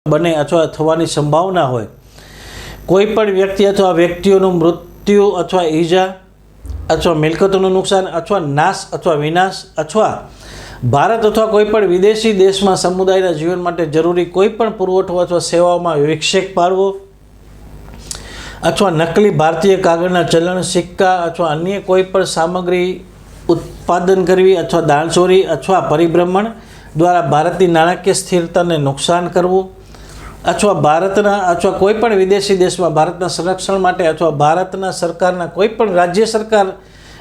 બને અથવા થવાની સંભાવના હોય, કોઈ પણ વ્યક્તિ અથવા વ્યક્તિઓનું મૃત્યુ અથવા ઈજા અથવા મિલકતોનું નુકસાન અથવા નાશ અથવા વિનાશ અથવા ભારત અથવા કોઈ પણ વિદેશી દેશમાં સમુદાયના જીવન માટે જરૂરી કોઈ પણ પુરવઠો અથવા સેવાઓમાં વિક્ષેપ પાડવો અથવા નકલી ભારતીય કાગળના ચલણ, સિક્કા અથવા અન્ય કોઈ પણ સામગ્રી ઉત્પાદન કરવી અથવા દાણચોરી અથવા પરિભ્રમણ દ્વારા ભારતની નાણાકીય સ્થિરતાને નુકસાન કરવું અથવા ભારતના અથવા કોઈ પણ વિદેશી દેશમાં ભારતના સંરક્ષણ માટે અથવા ભારતના સરકારના કોઈ પણ રાજ્ય સરકાર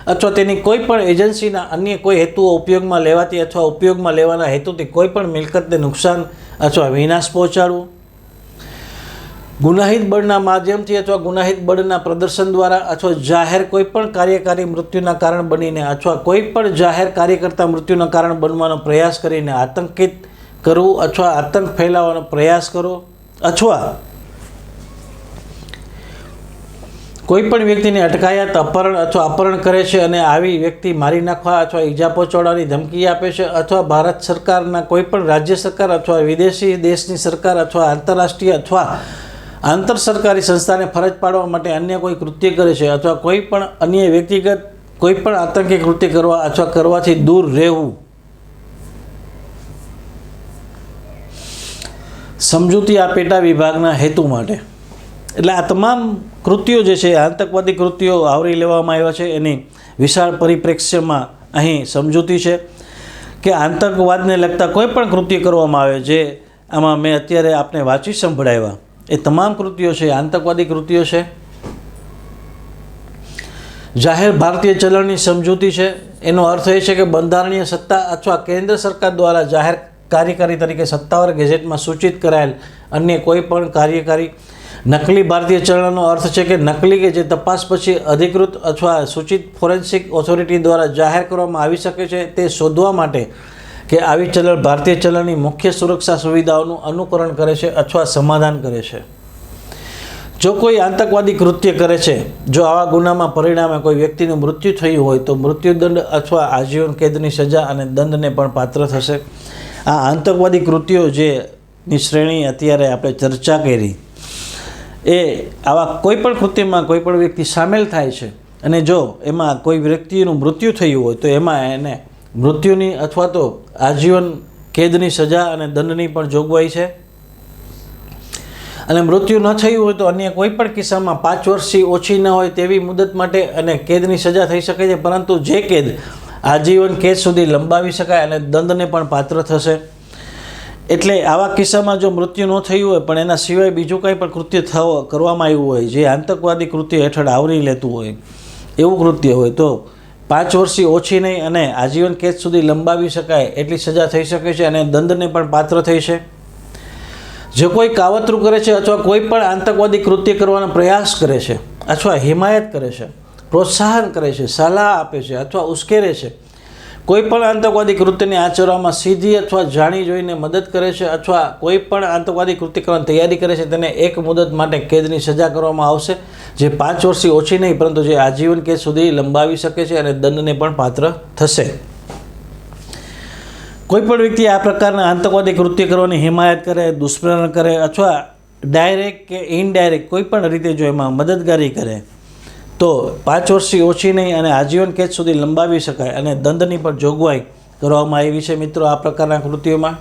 અથવા તેની કોઈ પણ એજન્સીના અન્ય કોઈ હેતુઓ ઉપયોગમાં લેવાતી અથવા ઉપયોગમાં લેવાના હેતુથી કોઈ પણ મિલકતને નુકસાન અથવા વિનાશ પહોંચાડવું, ગુનાહિત બળના માધ્યમથી અથવા ગુનાહિત બળના પ્રદર્શન દ્વારા અથવા જાહેર કોઈ પણ કાર્યકારી મૃત્યુના કારણ બનીને અથવા કોઈ પણ જાહેર કાર્યકર્તા મૃત્યુના કારણ બનવાનો પ્રયાસ કરીને આતંકિત કરવું અથવા આતંક ફેલાવવાનો પ્રયાસ કરો અથવા કોઈ પણ વ્યક્તિને અટકાયત, અપહરણ અથવા અપહરણ કરે છે અને આવી વ્યક્તિ મારી નાખવા અથવા ઈજા પહોંચાડવાની ધમકી આપે છે અથવા ભારત સરકારના કોઈ પણ રાજ્ય સરકાર અથવા વિદેશી દેશની સરકાર અથવા આંતરરાષ્ટ્રીય અથવા આંતર સરકારી સંસ્થાને ફરજ પાડવા માટે અન્ય કોઈ કૃત્ય કરે છે અથવા કોઈ પણ અન્ય વ્યક્તિગત કોઈ પણ આતંકી કૃત્ય કરવા અથવા કરવાથી દૂર રહેવું. સમજૂતી આ પેટા વિભાગના હેતુ માટે, એટલે આ તમામ કૃત્યો જે છે આતંકવાદી કૃત્યો આવરી લેવામાં આવ્યા છે. એની વિશાળ પરિપ્રેક્ષ્યમાં અહીં સમજૂતી છે કે આતંકવાદને લગતા કોઈ પણ કૃત્ય કરવામાં આવે, જે આમાં મેં અત્યારે આપને વાંચી સંભળાવ્યા, એ તમામ કૃત્યો છે આતંકવાદી કૃત્યો છે. જાહેર ભારતીય ચલણની સમજૂતી છે. એનો અર્થ એ છે કે બંધારણીય સત્તા અથવા કેન્દ્ર સરકાર દ્વારા જાહેર કાર્યકારી તરીકે સત્તાવાર ગેઝેટમાં સૂચિત કરાયેલ અન્ય કોઈ પણ કાર્યકારી. નકલી ભારતીય ચલણનો અર્થ છે કે નકલી કે જે તપાસ પછી અધિકૃત અથવા સૂચિત ફોરેન્સિક ઓથોરિટી દ્વારા જાહેર કરવામાં આવી શકે છે, તે શોધવા માટે કે આવી ચલણ ભારતીય ચલણની મુખ્ય સુરક્ષા સુવિધાઓનું અનુકરણ કરે છે અથવા સમાધાન કરે છે. જો કોઈ આતંકવાદી કૃત્ય કરે છે, જો આવા ગુનામાં પરિણામે કોઈ વ્યક્તિનું મૃત્યુ થયું હોય તો મૃત્યુદંડ અથવા આજીવન કેદની સજા અને દંડને પણ પાત્ર થશે. આ આતંકવાદી કૃત્યો જેની શ્રેણી અત્યારે આપણે ચર્ચા કરી, એ આવા કોઈ પણ કૃત્યમાં કોઈ પણ વ્યક્તિ સામેલ થાય છે અને જો એમાં કોઈ વ્યક્તિનું મૃત્યુ થયું હોય તો એમાં એને મૃત્યુની અથવા તો આજીવન કેદની સજા અને દંડની પણ જોગવાઈ છે. અને મૃત્યુ ન થયું હોય તો અન્ય કોઈ પણ કિસ્સામાં 5 વર્ષથી ઓછી ન હોય તેવી મુદત માટે અને કેદની સજા થઈ શકે છે, પરંતુ જે કેદ આજીવન કેદ સુધી લંબાવી શકાય અને દંડને પણ પાત્ર થશે. એટલે આવા કિસ્સામાં જો મૃત્યુ ન થયું હોય પણ એના સિવાય બીજું કંઈ પણ કૃત્ય કરવામાં આવ્યું હોય જે આતંકવાદી કૃત્ય હેઠળ આવરી લેતું હોય, એવું કૃત્ય હોય તો 5 વર્ષથી ઓછી નહીં અને આજીવન કેદ સુધી લંબાવી શકાય એટલી સજા થઈ શકે છે અને દંડને પણ પાત્ર થઈ છે. જો કોઈ કાવતરું કરે છે અથવા કોઈ પણ આતંકવાદી કૃત્ય કરવાનો પ્રયાસ કરે છે અથવા હિમાયત કરે છે, પ્રોત્સાહન કરે છે, સલાહ આપે છે અથવા ઉશ્કેરે છે, કોઈ પણ આતંકવાદી કૃત્યને આચરવામાં સીધી અથવા જાણી જોઈને મદદ કરે છે અથવા કોઈ પણ આતંકવાદી કૃત્ય કરવાની તૈયારી કરે છે, તેને એક મુદત માટે કેદની સજા કરવામાં આવશે, જે 5 વર્ષથી ઓછી નહીં પરંતુ જે આજીવન કેદ સુધી લંબાવી શકે છે અને દંડને પણ પાત્ર થશે. કોઈ પણ વ્યક્તિ આ પ્રકારના આતંકવાદી કૃત્ય કરવાની હિમાયત કરે, દુષ્પ્રેરણા કરે અથવા ડાયરેક્ટ કે ઇનડાયરેક્ટ કોઈ પણ રીતે જો એમાં મદદગારી કરે તો 5 વર્ષથી ઓછી નહીં અને આજીવન કેદ સુધી લંબાવી શકાય અને દંડની પણ જોગવાઈ કરવામાં આવી છે મિત્રો આ પ્રકારના કૃત્યોમાં.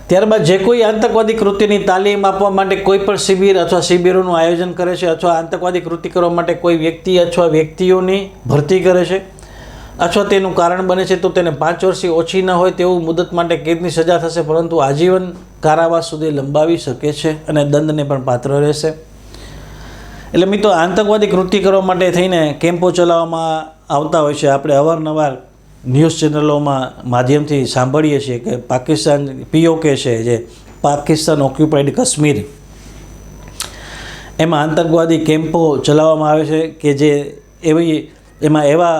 ત્યારબાદ જે કોઈ આતંકવાદી કૃત્યની તાલીમ આપવા માટે કોઈ પણ શિબિર અથવા શિબિરોનું આયોજન કરે છે અથવા આતંકવાદી કૃત્ય કરવા માટે કોઈ વ્યક્તિ અથવા વ્યક્તિઓની ભરતી કરે છે અથવા તેનું કારણ બને છે, તો તેને 5 વર્ષથી ઓછી ન હોય તેવું મુદત માટે કેદની સજા થશે, પરંતુ આજીવન કારાવાસ સુધી લંબાવી શકે છે અને દંડને પણ પાત્ર રહેશે. એટલે મિત્રો આતંકવાદી કૃત્ય કરવા માટે થઈને કેમ્પો ચલાવવામાં આવતા હોય છે. આપણે અવારનવાર ન્યૂઝ ચેનલોમાં માધ્યમથી સાંભળીએ છીએ કે પાકિસ્તાન POK છે, જે પાકિસ્તાન ઓક્યુપાઈડ કાશ્મીર, એમાં આતંકવાદી કેમ્પો ચલાવવામાં આવે છે કે જે એમાં એવા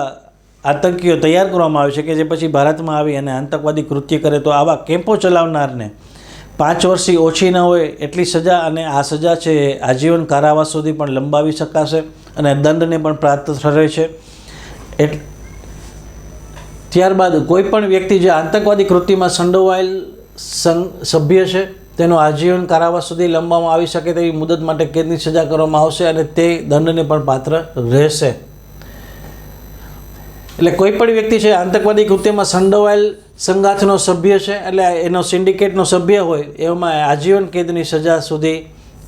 આતંકીઓ તૈયાર કરવામાં આવે છે કે જે પછી ભારતમાં આવી અને આતંકવાદી કૃત્ય કરે. તો આવા કેમ્પો ચલાવનારને 5 વર્ષથી ઓછી ન હોય એટલી સજા અને આ સજા છે આજીવન કારાવાસ સુધી પણ લંબાવી શકાશે અને દંડને પણ પ્રાપ્ત થશે છે. ત્યારબાદ કોઈ પણ વ્યક્તિ જે આતંકવાદી કૃત્યમાં સંડોવાયેલ સભ્ય છે તેનો આજીવન કારાવાસ સુધી લંબાવવામાં આવી શકે તેવી મુદત માટે કેદની સજા કરવામાં આવશે અને તે દંડને પણ પાત્ર રહેશે. એટલે કોઈ પણ વ્યક્તિ છે આતંકવાદી કૃત્યમાં સંડોવાયેલ સંગાથનો સભ્ય છે, એટલે એનો સિન્ડિકેટનો સભ્ય હોય એમાં આજીવન કેદની સજા સુધી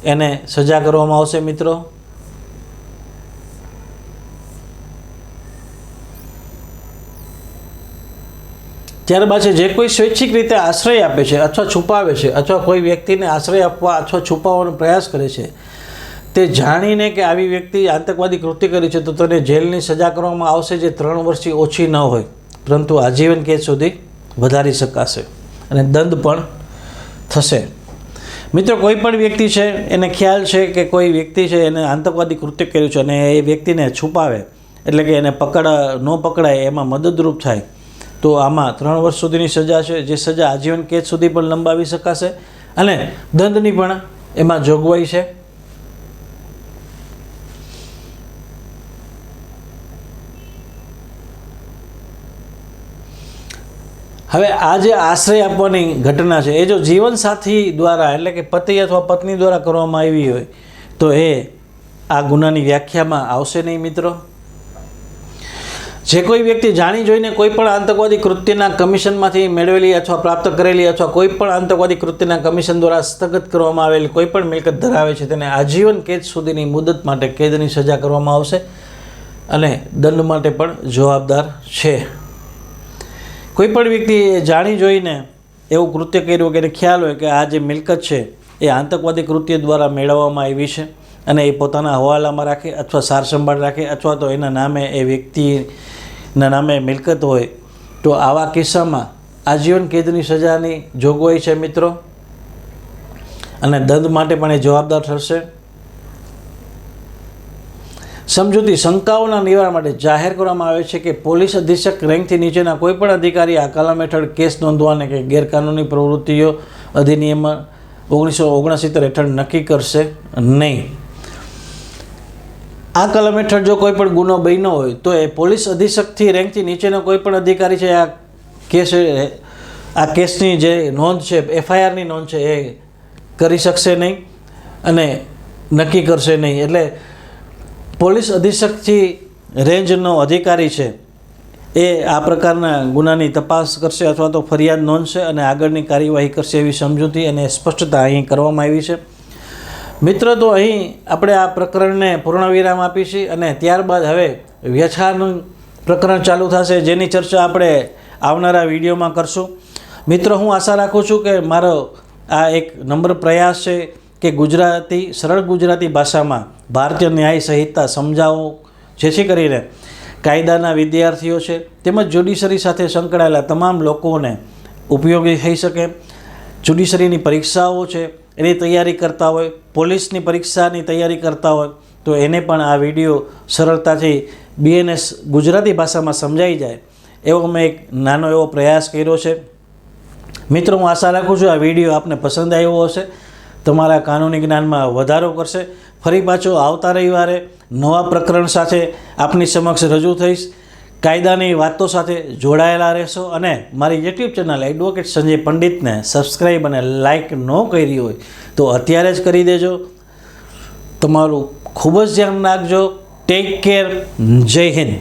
એને સજા કરવામાં આવશે મિત્રો. ત્યારબાદ છે જે કોઈ સ્વૈચ્છિક રીતે આશ્રય આપે છે અથવા છુપાવે છે અથવા કોઈ વ્યક્તિને આશ્રય આપવા અથવા છુપાવવાનો પ્રયાસ કરે છે, તે જાણીને કે આવી વ્યક્તિ આતંકવાદી કૃત્ય કરી છે તો તેને જેલની સજા કરવામાં આવશે, જે 3 વર્ષથી ઓછી ન હોય પરંતુ આજીવન કેદ સુધી વધારી શકાશે અને દંડ પણ થશે. મિત્રો, કોઈ પણ વ્યક્તિ છે એને ખ્યાલ છે કે કોઈ વ્યક્તિ છે એને આતંકવાદી કૃત્ય કર્યું છે અને એ વ્યક્તિને છુપાવે, એટલે કે એને ન પકડાય એમાં મદદરૂપ થાય, તો આમાં 3 વર્ષ સુધીની સજા છે, જે સજા આજીવન કેદ સુધી પણ લંબાવી શકાશે અને દંડની પણ એમાં જોગવાઈ છે. હવે આ જે આશ્રય આપવાની ઘટના છે એ જો જીવનસાથી દ્વારા એટલે કે પતિ અથવા પત્ની દ્વારા કરવામાં આવી હોય તો એ આ ગુનાની વ્યાખ્યામાં આવશે નહીં મિત્રો. જે કોઈ વ્યક્તિ જાણી જોઈને કોઈ પણ આતંકવાદી કૃત્યના કમિશનમાંથી મેળવેલી અથવા પ્રાપ્ત કરેલી અથવા કોઈ પણ આતંકવાદી કૃત્યના કમિશન દ્વારા હસ્તગત કરવામાં આવેલી કોઈ પણ મિલકત ધરાવે છે તેને આજીવન કેદ સુધીની મુદત માટે કેદની સજા કરવામાં આવશે અને દંડ માટે પણ જવાબદાર છે. કોઈ પણ વ્યક્તિ જાણી જોઈને એવું કૃત્ય કર્યું કે એને ખ્યાલ હોય કે આ જે મિલકત છે એ આતંકવાદી કૃત્ય દ્વારા મેળવવામાં આવી છે અને એ પોતાના હવાલામાં રાખે અથવા સાર સંભાળ રાખે અથવા તો એના નામે એ વ્યક્તિના નામે મિલકત હોય તો આવા કિસ્સામાં આજીવન કેદની સજાની જોગવાઈ છે મિત્રો અને દંડ માટે પણ એ જવાબદાર ઠરશે. સમજૂતી શંકાઓના નિવારણ માટે જાહેર કરવામાં આવે છે કે પોલીસ અધિક્ષક રેન્કથી નીચેના કોઈપણ અધિકારી આ કલમ હેઠળ કેસ નોંધવાને કે ગેરકાનૂની પ્રવૃત્તિઓ અધિનિયમ 1969 હેઠળ નક્કી કરશે નહીં. આ કલમ હેઠળ જો કોઈ પણ ગુનો બન્યો હોય તો એ પોલીસ અધિક્ષકથી રેન્કથી નીચેનો કોઈ પણ અધિકારી છે આ કેસની જે નોંધ છે FIRની નોંધ છે એ કરી શકશે નહીં અને નક્કી કરશે નહીં. એટલે પોલીસ અધિક્ષકથી રેન્જનો અધિકારી છે એ આ પ્રકારના ગુનાની તપાસ કરશે અથવા તો ફરિયાદ નોંધશે અને આગળની કાર્યવાહી કરશે એવી સમજૂતી અને સ્પષ્ટતા અહીં કરવામાં આવી છે. મિત્રો, તો અહીં આપણે આ પ્રકરણને પૂર્ણવિરામ આપીશું અને ત્યારબાદ હવે વ્યથાનું પ્રકરણ ચાલુ થશે, જેની ચર્ચા આપણે આવનારા વિડીયોમાં કરશું. મિત્રો, હું આશા રાખું છું કે મારો આ એક નમ્ર પ્રયાસ છે કે સરળ ગુજરાતી ભાષામાં ભારતીય ન્યાય સંહિતા સમજાવો, જેથી કરીને કાયદાના વિદ્યાર્થીઓ છે તેમજ જ્યુડિશરી સાથે સંકળાયેલા તમામ લોકોને ઉપયોગી થઈ શકે. જ્યુડિશરીની પરીક્ષાઓ છે એની તૈયારી કરતા હોય, પોલીસની પરીક્ષાની તૈયારી કરતા હોય તો એને પણ આ વિડીયો સરળતાથી BNS ગુજરાતી ભાષામાં સમજાઈ જાય એવો મેં એક નાનો એવો પ્રયાસ કર્યો છે. મિત્રો, હું આશા રાખું છું આ વિડીયો આપને પસંદ આવ્યો હશે, તમારા કાનૂની જ્ઞાનમાં વધારો કરશે. ફરી પાછો આવતા રવિવારે નવા પ્રકરણ સાથે આપની સમક્ષ રજૂ થઈશ. કાયદાની વાતો સાથે જોડાયેલા રહેશો અને મારી YouTube ચેનલ એડવોકેટ સંજય પંડિતને સબસ્ક્રાઈબ અને લાઇક ન કરી હોય તો અત્યારે જ કરી દેજો. તમારું ખૂબ જ ધ્યાન રાખજો. Take care. જય હિન્દ.